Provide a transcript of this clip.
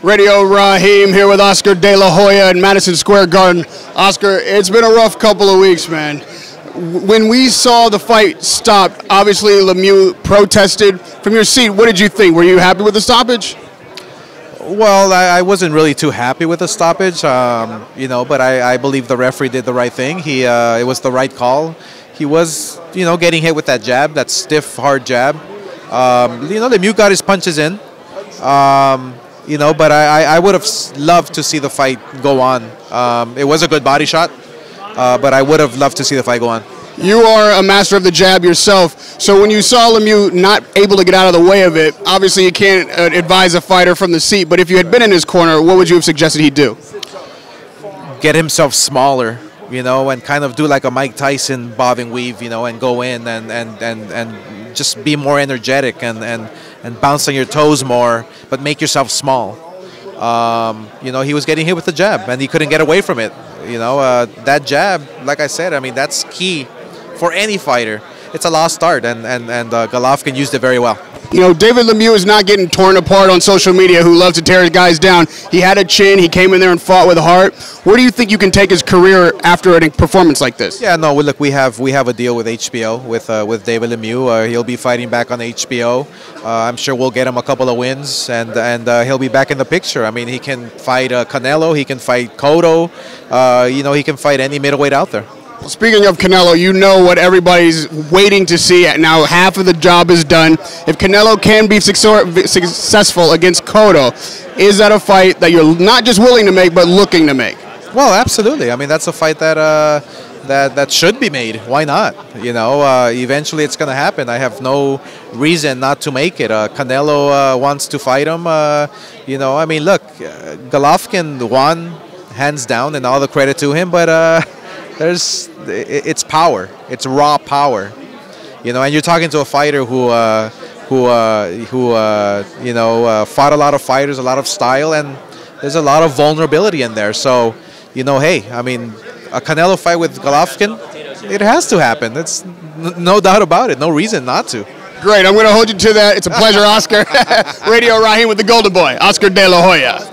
Radio Raheem here with Oscar De La Hoya in Madison Square Garden. Oscar, it's been a rough couple of weeks, man. When we saw the fight stopped, obviously Lemieux protested. From your seat, what did you think? Were you happy with the stoppage? Well, I wasn't really too happy with the stoppage, but I believe the referee did the right thing. It was the right call. He was, getting hit with that jab, that stiff, hard jab. Lemieux got his punches in. But I would have loved to see the fight go on. It was a good body shot, but I would have loved to see the fight go on. You are a master of the jab yourself, so when you saw Lemieux not able to get out of the way of it, obviously you can't advise a fighter from the seat, but if you had been in his corner, what would you have suggested he do? Get himself smaller, and kind of do like a Mike Tyson bobbing weave, and go in and just be more energetic and bounce on your toes more, but make yourself small. He was getting hit with the jab, and he couldn't get away from it. That jab, like I said, that's key for any fighter. It's a lost art, and Golovkin used it very well. David Lemieux is not getting torn apart on social media, who loves to tear guys down. He had a chin. He came in there and fought with heart. Where do you think you can take his career after a performance like this? Yeah, no, look, we have a deal with HBO with David Lemieux. He'll be fighting back on HBO. I'm sure we'll get him a couple of wins, and he'll be back in the picture. He can fight Canelo. He can fight Cotto. He can fight any middleweight out there. Speaking of Canelo, you know what everybody's waiting to see. Now half of the job is done. If Canelo can be successful against Cotto, is that a fight that you're not just willing to make, but looking to make? Well, absolutely. That's a fight that should be made. Why not? Eventually it's going to happen. I have no reason not to make it. Canelo wants to fight him. Look, Golovkin won hands down, and all the credit to him, but it's power. It's raw power, and you're talking to a fighter who fought a lot of fighters, a lot of style, and there's a lot of vulnerability in there. So, hey, a Canelo fight with Golovkin, it has to happen. It's no doubt about it. No reason not to. Great. I'm going to hold you to that. It's a pleasure, Oscar. Radio Raheem with the Golden Boy, Oscar De La Hoya.